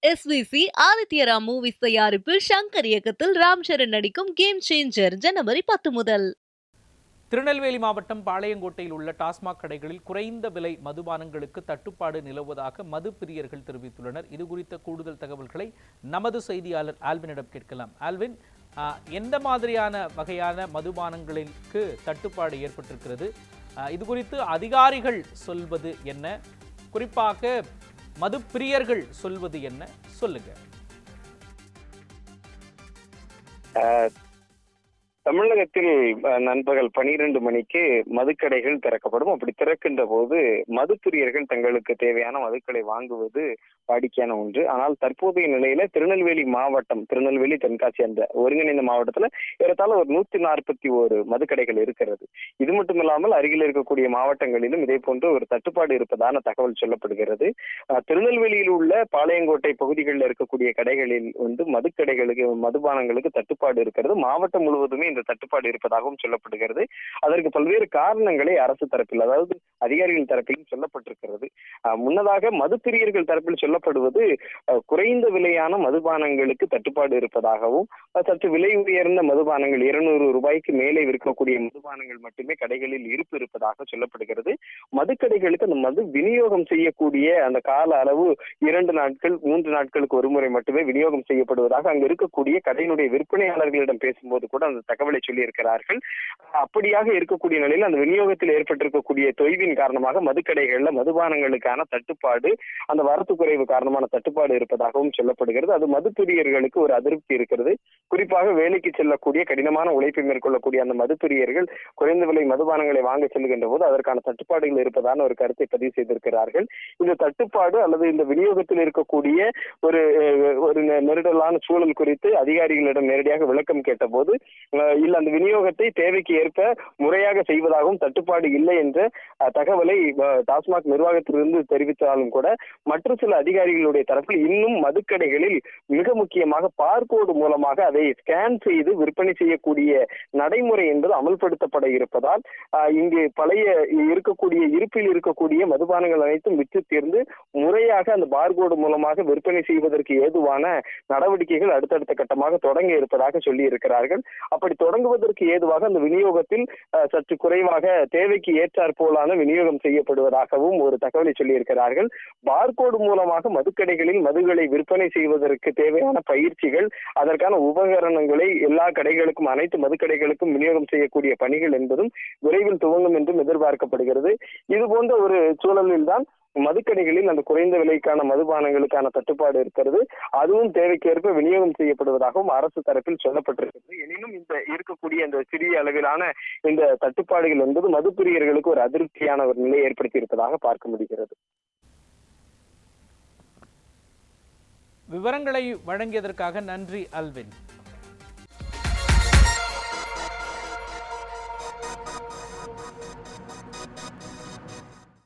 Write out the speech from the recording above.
SVC Adityaram movies தயாரிப்பில் ஷங்கர் இயக்கத்தில் ராம் சரண் நடிக்கும் கேம் சேஞ்சர் ஜனவரி 10 முதல். திருநெல்வேலி மாவட்டம் பாளையங்கோட்டையில் உள்ள டாஸ்மாக் கடைகளில் குறைந்த விலை மதுபானங்களுக்கு தட்டுப்பாடு நிலவுவதாக மது பிரியர்கள் தெரிவித்துள்ளனர். இது குறித்த கூடுதல் தகவல்களை நமது செய்தியாளர் ஆல்வினிடம் கேட்கலாம். ஆல்வின், எந்த மாதிரியான வகையான மதுபானங்களுக்கு தட்டுப்பாடு ஏற்பட்டிருக்கிறது? இது குறித்து அதிகாரிகள் சொல்வது என்ன? குறிப்பாக மது பிரியர்கள் சொல்வது என்ன? சொல்லுங்க. தமிழகத்தில் நண்பகல் 12 மணிக்கு மதுக்கடைகள் திறக்கப்படும். அப்படி திறக்கின்ற போது மது பிரியர்கள் தங்களுக்கு தேவையான மதுக்களை வாங்குவது வாடிக்கையான ஒன்று. ஆனால் தற்போதைய நிலையில திருநெல்வேலி மாவட்டம், திருநெல்வேலி தென்காசி அந்த ஒருங்கிணைந்த மாவட்டத்துல ஏறத்தாழ ஒரு 141 மதுக்கடைகள் இருக்கிறது. இது மட்டும் இல்லாமல் அருகில் இருக்கக்கூடிய மாவட்டங்களிலும் இதே போன்று ஒரு தட்டுப்பாடு இருப்பதான தகவல் சொல்லப்படுகிறது. திருநெல்வேலியில் உள்ள பாளையங்கோட்டை பகுதிகளில் இருக்கக்கூடிய கடைகளில் மதுக்கடைகளுக்கு, மதுபானங்களுக்கு தட்டுப்பாடு இருக்கிறது. மாவட்டம் முழுவதுமே இந்த தட்டுப்பாடு இருப்பதாகவும் சொல்லப்படுகிறது. அதற்கு பல்வேறு காரணங்களை அரசு தரப்பில், அதாவது அதிகாரிகள் தரப்பிலும் சொல்லப்பட்டிருக்கிறது. முன்னதாக மதுப்பிரியர்கள் தரப்பில் சொல்லப்படுவது குறைந்த விலையான மதுபானங்களுக்கு தட்டுப்பாடு இருப்பதாகவும், சற்று விலை உயர்ந்த மதுபானங்கள் 200 ரூபாய்க்கு மேலே விற்கக்கூடிய மதுபானங்கள் மட்டுமே கடைகளில் இருப்பு இருப்பதாக சொல்லப்படுகிறது. மதுக்கடைகளுக்கு அந்த மது விநியோகம் செய்யக்கூடிய அந்த கால அளவு 2 நாட்கள் 3 நாட்களுக்கு ஒரு முறை மட்டுமே விநியோகம் செய்யப்படுவதாக அங்கு இருக்கக்கூடிய கடையினுடைய விற்பனையாளர்களிடம் பேசும்போது கூட அந்த தகவலை சொல்லி இருக்கிறார்கள். அப்படியாக இருக்கக்கூடிய நிலையில் அந்த விநியோகத்தில் ஏற்பட்டிருக்கக்கூடிய தொய்வின் காரணமாக மதுக்கடைகள்ல மதுபானங்களுக்கான தட்டுப்பாடு, அந்த வரத்து குறைவு காரணமான தட்டுப்பாடு இருப்பதாகவும் சொல்லப்படுகிறது. அது மதுப்பிரியர்களுக்கு ஒரு அதிருப்தி இருக்கிறது. குறிப்பாக வேலைக்கு செல்லக்கூடிய, கடினமான உழைப்பை மேற்கொள்ளக்கூடிய அந்த மதுப்பிரியர்கள் குறைந்த விலை மதுபானங்களை வாங்க செல்கின்ற போது அதற்கான தட்டுப்பாடுகள் இருப்பதான ஒரு கருத்தை பதிவு செய்திருக்கிறார்கள். இந்த தட்டுப்பாடு அல்லது இந்த விநியோகத்தில் இருக்கக்கூடிய ஒரு நெருடலான சூழல் குறித்து அதிகாரிகளிடம் நேரடியாக விளக்கம் கேட்டபோது, இல்ல அந்த விநியோகத்தை தேவைக்கு ஏற்ப முறையாக செய்வதாகவும் தட்டுப்பாடு இல்லை என்ற தகவலை டாஸ்மாக் நிர்வாகத்திலிருந்து தெரிவித்தாலும் கூட மற்ற சில அதிகாரிகளுடைய தரப்பில் இன்னும் மதுக்கடைகளில் மிக முக்கியமாக பார்கோடு மூலமாக அதை ஸ்கேன் செய்து விற்பனை செய்யக்கூடிய நடைமுறை என்பது அமல்படுத்தப்பட இருப்பதால் இங்கு பழைய இருப்பில் இருக்கக்கூடிய மதுபானங்கள் அனைத்தும் விற்று தீர்ந்து முறையாக அந்த பார்கோடு மூலமாக விற்பனை செய்வதற்கு ஏதுவான நடவடிக்கைகள் அடுத்தடுத்த கட்டமாக தொடங்க இருப்பதாக சொல்லி இருக்கிறார்கள். அப்படி தொடங்குவதற்கு ஏதுவாக அந்த விநியோகத்தில் சற்று குறைவாக தேவைக்கு ஏற்றாற் போலான விநியோகம் செய்யப்படுவதாகவும் ஒரு தகவலை சொல்லி இருக்கிறார்கள். பார்கோடு மூலமாக மதுக்கடைகளில் மதுகளை விற்பனை செய்வதற்கு தேவையான பயிற்சிகள், அதற்கான உபகரணங்களை எல்லா கடைகளுக்கும், அனைத்து மதுக்கடைகளுக்கும் விநியோகம் செய்யக்கூடிய பணிகள் என்பதும் விரைவில் துவங்கும் என்றும் எதிர்பார்க்கப்படுகிறது. இது போன்ற ஒரு சூழலில் தான் மதுக்கடைகளில் அந்த குறைந்த விலைக்கான மதுபானங்களுக்கான தட்டுப்பாடு இருக்கிறது. அதுவும் தேவைக்கேற்ப விநியோகம் செய்யப்படுவதாகவும் அரசு தரப்பில் சொல்லப்பட்டிருக்கிறது. எனினும் இந்த இருக்கக்கூடிய இந்த சிறிய அளவிலான இந்த தட்டுப்பாடுகள் என்பது மதுப்பிரியர்களுக்கு ஒரு அதிருப்தியான ஒரு நிலையை ஏற்படுத்தி இருப்பதாக பார்க்க முடிகிறது. விவரங்களை வழங்கியதற்காக நன்றி அல்வின்.